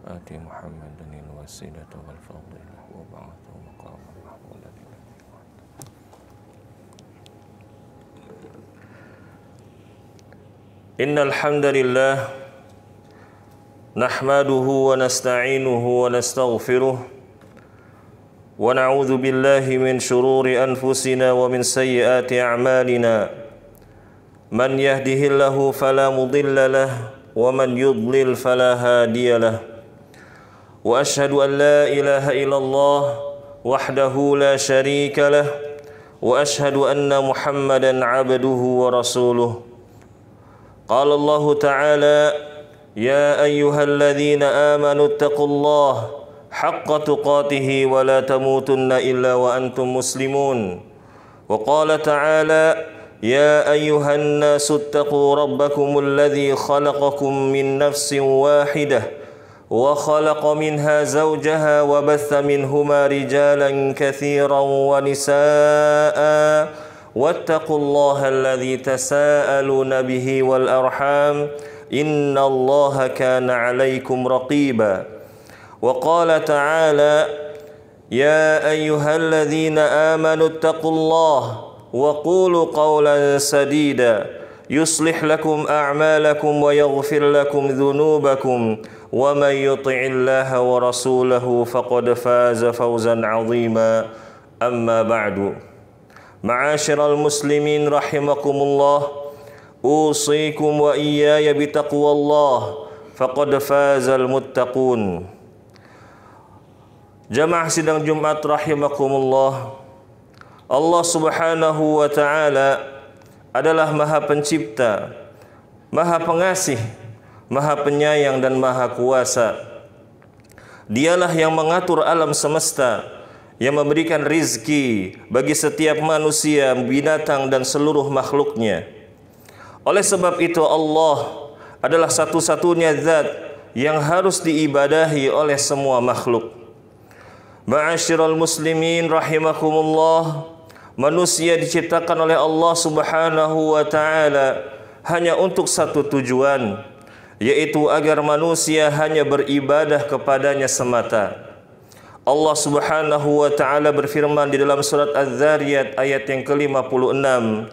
آتِ محمدا الوسيلة والفضيلة وبعثه مقاما محمودا إن الحمد لله نحمده ونستعينه ونستغفره ونعوذ بالله من شرور أنفسنا ومن سيئات أعمالنا من يهده الله فلا مضل له ومن يضلل فلا هادي له وأشهد أن لا إله إلا الله وحده لا شريك له وأشهد أن محمدا عبده ورسوله قال الله تعالى يا أيها الذين آمنوا اتقوا الله حق تقاته ولا تموتن إلا وأنتم مسلمون وقال تعالى يا أيها الناس اتقوا ربكم الذي خلقكم من نفس واحدة وخلق منها زوجها وبث منهما رجالا كثيرا ونساء واتقوا الله الذي تساءلون به والأرحام إن الله كان عليكم رقيبا وقال تعالى يا أيها الذين آمنوا اتقوا الله وقولوا قولا سديدا يصلح لكم أعمالكم ويغفر لكم ذنوبكم ومن يطع الله ورسوله فقد فاز فوزا عظيما أما بعد معاشر المسلمين رحمكم الله أوصيكم وإياي بتقوى الله فقد فاز المتقون Jamaah sidang Jumat rahimakumullah. Allah Subhanahu wa taala adalah Maha Pencipta, Maha Pengasih, Maha Penyayang dan Maha Kuasa. Dialah yang mengatur alam semesta, yang memberikan rizki bagi setiap manusia, binatang dan seluruh makhluknya. Oleh sebab itu Allah adalah satu-satunya zat yang harus diibadahi oleh semua makhluk. Ma'asyiral muslimin rahimakumullah, manusia diciptakan oleh Allah Subhanahu wa taala hanya untuk satu tujuan, yaitu agar manusia hanya beribadah kepadanya semata. Allah Subhanahu wa taala berfirman di dalam surat Az-Zariyat ayat yang ke-56,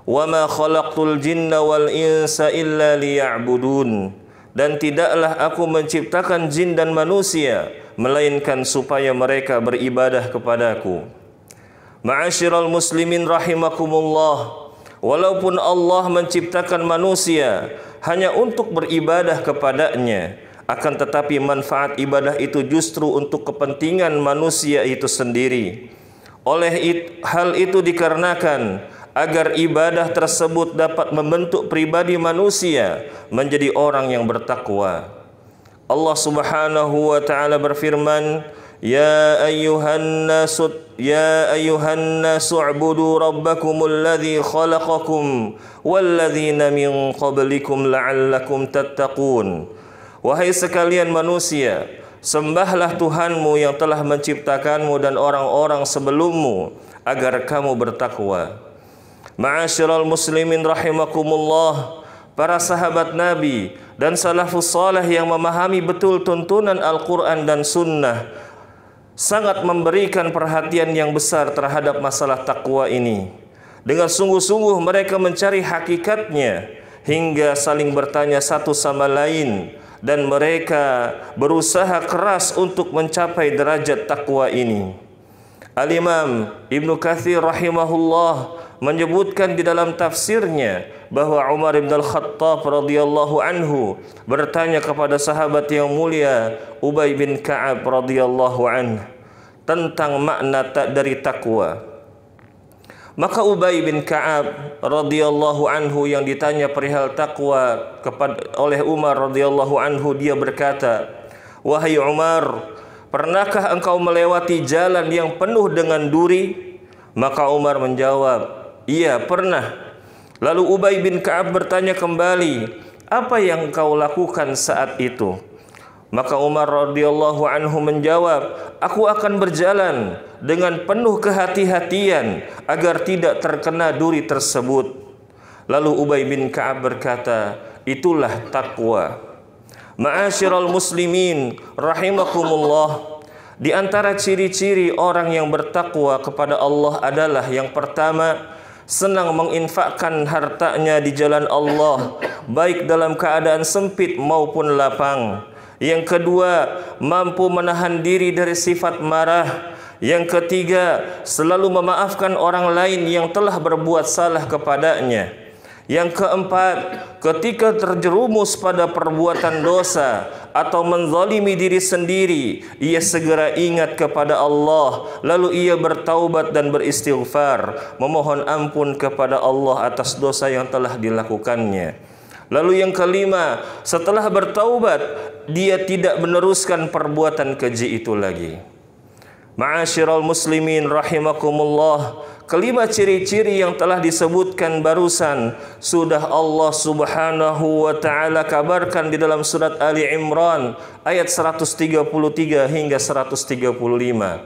"Wa ma khalaqtul jinna wal insa illa liya'budun." Dan tidaklah aku menciptakan jin dan manusia melainkan supaya mereka beribadah kepadaku. Ma'asyiral muslimin rahimakumullah, walaupun Allah menciptakan manusia hanya untuk beribadah kepadanya, akan tetapi manfaat ibadah itu justru untuk kepentingan manusia itu sendiri. Hal itu dikarenakan agar ibadah tersebut dapat membentuk pribadi manusia menjadi orang yang bertakwa. Allah Subhanahu wa taala berfirman, "Ya ayyuhan nasu u'budu rabbakumul ladzi khalaqakum walladzina min qablikum la'allakum tattaqun." Wahai sekalian manusia, sembahlah Tuhanmu yang telah menciptakanmu dan orang-orang sebelummu agar kamu bertakwa. Ma'asyiral muslimin rahimakumullah, para sahabat Nabi dan salafus salih yang memahami betul tuntunan Al-Quran dan Sunnah sangat memberikan perhatian yang besar terhadap masalah takwa ini. Dengan sungguh-sungguh mereka mencari hakikatnya hingga saling bertanya satu sama lain, dan mereka berusaha keras untuk mencapai derajat takwa ini. Al-Imam Ibnu Katsir rahimahullah menyebutkan di dalam tafsirnya bahwa Umar bin Al-Khattab radhiyallahu anhu bertanya kepada sahabat yang mulia Ubay bin Ka'ab radhiyallahu anhu tentang makna dari takwa. Maka Ubay bin Ka'ab radhiyallahu anhu yang ditanya perihal takwa oleh Umar radhiyallahu anhu, dia berkata, "Wahai Umar, pernahkah engkau melewati jalan yang penuh dengan duri? Maka Umar menjawab, "Iya, pernah." Lalu Ubay bin Ka'ab bertanya kembali, "Apa yang kau lakukan saat itu?" Maka Umar radhiyallahu anhu menjawab, "Aku akan berjalan dengan penuh kehati-hatian agar tidak terkena duri tersebut." Lalu Ubay bin Ka'ab berkata, "Itulah takwa." Ma'asyiral muslimin rahimakumullah, di antara ciri-ciri orang yang bertakwa kepada Allah adalah yang pertama, senang menginfakkan hartanya di jalan Allah, baik dalam keadaan sempit maupun lapang. Yang kedua, mampu menahan diri dari sifat marah. Yang ketiga, selalu memaafkan orang lain yang telah berbuat salah kepadanya. Yang keempat, ketika terjerumus pada perbuatan dosa atau menzalimi diri sendiri, ia segera ingat kepada Allah, lalu ia bertaubat dan beristighfar, memohon ampun kepada Allah atas dosa yang telah dilakukannya. Lalu yang kelima, setelah bertaubat, dia tidak meneruskan perbuatan keji itu lagi. Ma'asyiral muslimin rahimakumullah, kelima ciri-ciri yang telah disebutkan barusan sudah Allah Subhanahu wa taala kabarkan di dalam surat Ali Imran ayat 133 hingga 135.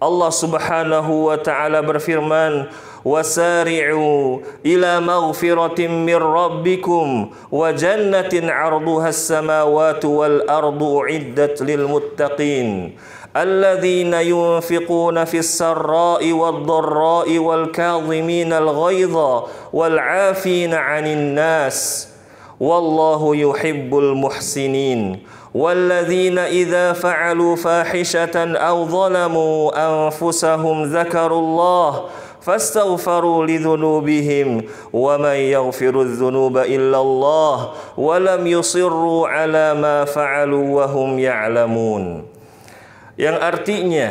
Allah Subhanahu wa taala berfirman, "Wasari'u ila maghfiratin min rabbikum wa jannatin 'arduha as-samawati wal ardu u'iddat lil muttaqin alladzina yunfiquna fis sarra'i wad dharra'i wal kadhimina al ghaidha wal 'afina 'anil nas wallahu yuhibbul muhsinin." وَالَّذِينَ إِذَا فَعَلُوا فَاحِشَةً أَوْ ظَلَمُوا أَنفُسَهُمْ ذَكَرُوا اللَّهَ فَاسْتَغْفَرُوا لِذُنُوبِهِمْ وَمَنْ يَغْفِرُ الذُّنُوبَ إِلَّا اللَّهُ وَلَمْ يُصِرُّوا عَلَى مَا فَعَلُوا وَهُمْ يَعْلَمُونَ. Yang artinya,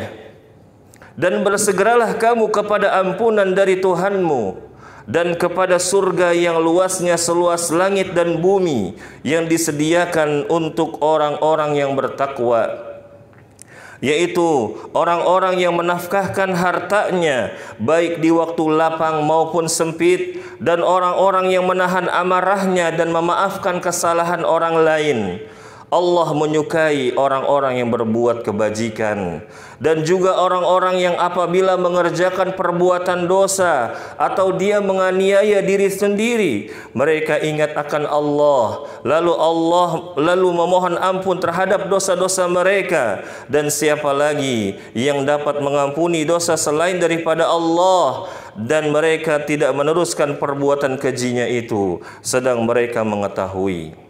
dan bersegeralah kamu kepada ampunan dari Tuhanmu dan kepada surga yang luasnya seluas langit dan bumi yang disediakan untuk orang-orang yang bertakwa, yaitu orang-orang yang menafkahkan hartanya baik di waktu lapang maupun sempit, dan orang-orang yang menahan amarahnya dan memaafkan kesalahan orang lain. Allah menyukai orang-orang yang berbuat kebajikan, dan juga orang-orang yang apabila mengerjakan perbuatan dosa atau dia menganiaya diri sendiri, mereka ingat akan Allah, lalu memohon ampun terhadap dosa-dosa mereka. Dan siapa lagi yang dapat mengampuni dosa selain daripada Allah? Dan mereka tidak meneruskan perbuatan kejinya itu sedang mereka mengetahui.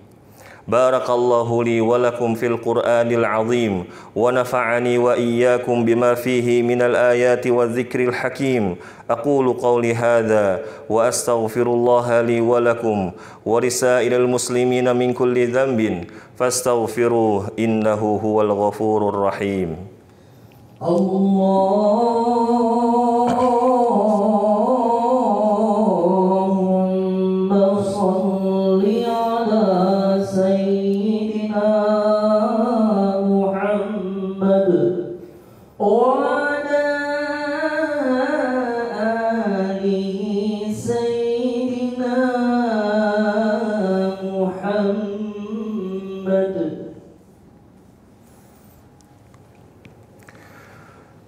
Barakallahu li wa lakum fil Qur'anil azim wa nafa'ani wa iyyakum bima fihi minal ayati wa dzikril hakim. Aqulu qawli hadza wa astaghfirullaha li wa lakum wa lisairil muslimina min kulli dhanbin fastaghfiruhu innahu huwal ghafurur rahim. Allahumma shalli ala Sayyidina Muhammad wa ala alihi Sayyidina Muhammad.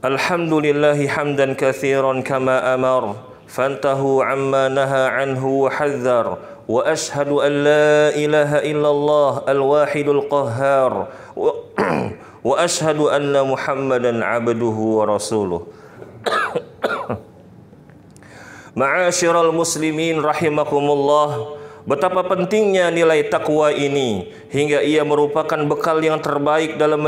Alhamdulillahi hamdan katsiran kama amar fantahu amma naha anhu wa hadzar. وأشهد أن لا إله إلا الله الواحد القهار وأشهد أن محمدا عبده ورسوله. Ma'asyiral muslimin rahimakumullah, betapa pentingnya nilai takwa ini hingga ia merupakan bekal yang terbaik dalam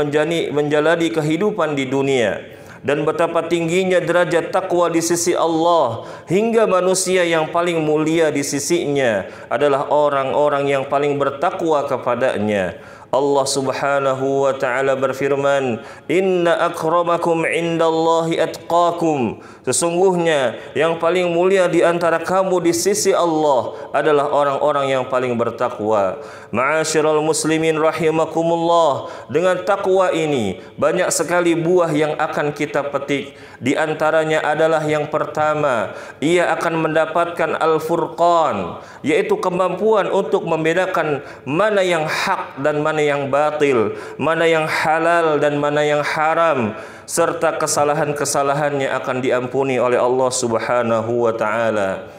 menjalani kehidupan di dunia. Dan betapa tingginya derajat takwa di sisi Allah, hingga manusia yang paling mulia di sisinya adalah orang-orang yang paling bertakwa kepadanya. Allah Subhanahu wa taala berfirman, "Inna akramakum indallahi atqakum." Sesungguhnya yang paling mulia di antara kamu di sisi Allah adalah orang-orang yang paling bertakwa. Ma'asyiral muslimin rahimakumullah, dengan takwa ini banyak sekali buah yang akan kita petik. Di antaranya adalah yang pertama, ia akan mendapatkan al-furqan, yaitu kemampuan untuk membedakan mana yang hak dan mana yang batil, mana yang halal dan mana yang haram, serta kesalahan-kesalahannya akan diampuni oleh Allah Subhanahu wa taala.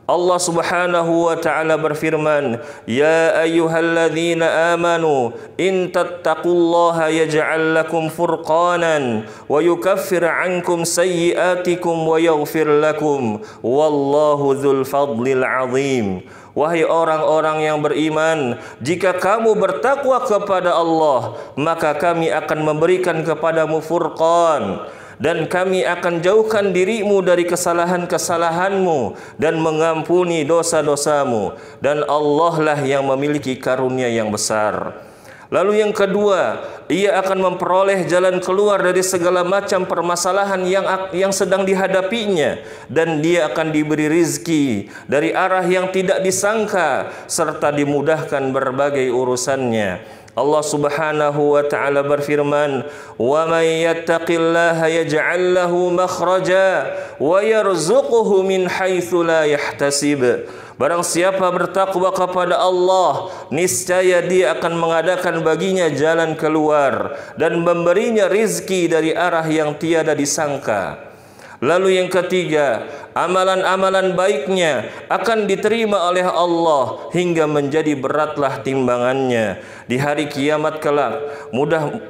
Allah Subhanahu wa taala berfirman, "Ya ayyuhalladzina amanu in tattaqullaha yaj'al lakum furqanan wa yukaffir 'ankum sayyi'atikum wa yaghfir lakum wallahu dzul fadlil 'adzim." Wahai orang-orang yang beriman, jika kamu bertakwa kepada Allah, maka kami akan memberikan kepadamu furqan, dan kami akan jauhkan dirimu dari kesalahan-kesalahanmu dan mengampuni dosa-dosamu, dan Allah lah yang memiliki karunia yang besar. Lalu yang kedua, ia akan memperoleh jalan keluar dari segala macam permasalahan yang sedang dihadapinya, dan dia akan diberi rizki dari arah yang tidak disangka serta dimudahkan berbagai urusannya. Allah Subhanahu wa taala berfirman, "Wa may yattaqillaha yaj'al lahu makhraja wa yarzuquhu min haitsu la yahtasib." Barang siapa bertakwa kepada Allah, niscaya dia akan mengadakan baginya jalan keluar dan memberinya rizki dari arah yang tiada disangka. Lalu yang ketiga, amalan-amalan baiknya akan diterima oleh Allah hingga menjadi beratlah timbangannya di hari kiamat kelak.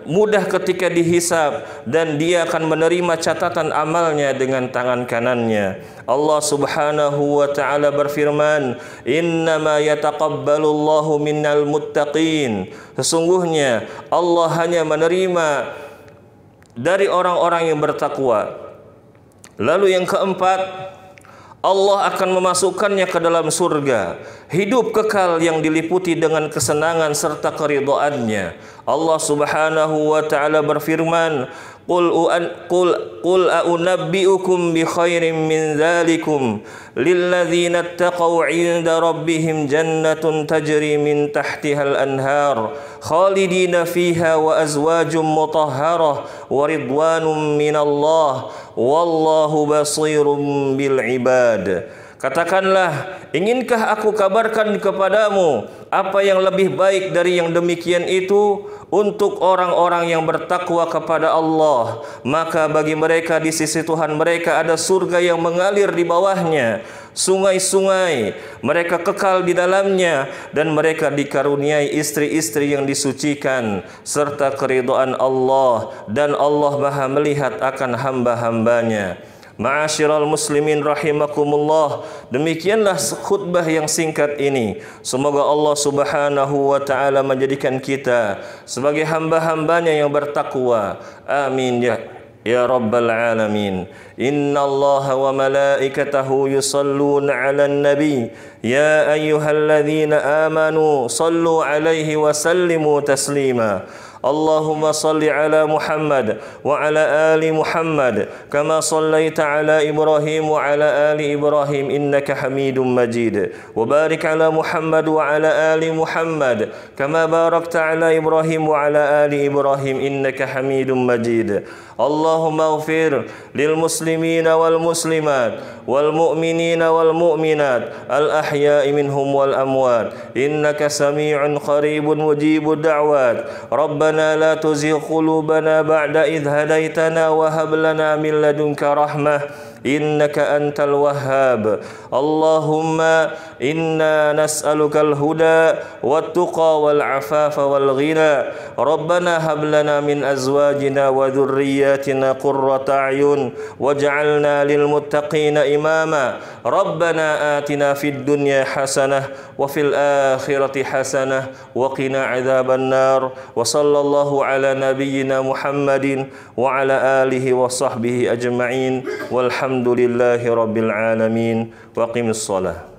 Mudah ketika dihisab, dan dia akan menerima catatan amalnya dengan tangan kanannya. Allah Subhanahu wa taala berfirman, "Innama yataqabbalullahu minal muttaqin." Sesungguhnya Allah hanya menerima dari orang-orang yang bertakwa. Lalu yang keempat, Allah akan memasukkannya ke dalam surga, hidup kekal yang diliputi dengan kesenangan serta keridhaannya. Allah Subhanahu wa taala berfirman, Qul a'unabbi'ukum bi khairin min dzalikum lilladzina ittaqaw 'inda rabbihim jannatun tajri min tahtihal anhar khalidina fiha wa azwajum mutahharah wa ridwanum minallah wallahu basirum bil ibad. Katakanlah, inginkah aku kabarkan kepadamu apa yang lebih baik dari yang demikian itu untuk orang-orang yang bertakwa kepada Allah? Maka bagi mereka di sisi Tuhan mereka ada surga yang mengalir di bawahnya, sungai-sungai, mereka kekal di dalamnya, dan mereka dikaruniai istri-istri yang disucikan serta keridhaan Allah, dan Allah Maha melihat akan hamba-hambanya. Ma'asyiral muslimin rahimakumullah, demikianlah khutbah yang singkat ini. Semoga Allah Subhanahu wa taala menjadikan kita sebagai hamba-hambanya yang bertakwa. Amin ya rabbal alamin. Innallaha wa malaikatahu yusalluna 'alan nabi ya ayyuhalladzina amanu sallu 'alaihi wa sallimu taslima. Allahumma salli ala Muhammad wa ala ali Muhammad kama sallaita ala Ibrahim wa ala ali Ibrahim innaka Hamidum Majid, wa barik ala Muhammad wa ala ali Muhammad kama barakta ala Ibrahim wa ala ali Ibrahim innaka Hamidum Majid. Allahumma ighfir lil muslimina wal muslimat wal mu'minina wal mu'minat al ahya'i minhum wal amwat innaka sami'un qaribun mujibud da'wat. Rabbana la tuzigh qulubana ba'da idh hadaitana wa hab lana min ladunka rahmah innaka antal wahhab. Allahumma inna nas'aluka al-huda wat-tuqa wal-afafa wal-ghina. Rabbana hab lana min azwajina wa dhurriyyatina qurrata a'yun waj'alna lil muttaqina imama. Rabbana atina fid dunya hasanah wa fil akhirati hasanah wa qina adzaban nar. Wa sallallahu ala nabiyyina Muhammadin wa ala alihi wa sahbihi ajma'in. Walhamdulillahi rabbil alamin. Wa qimis shalah.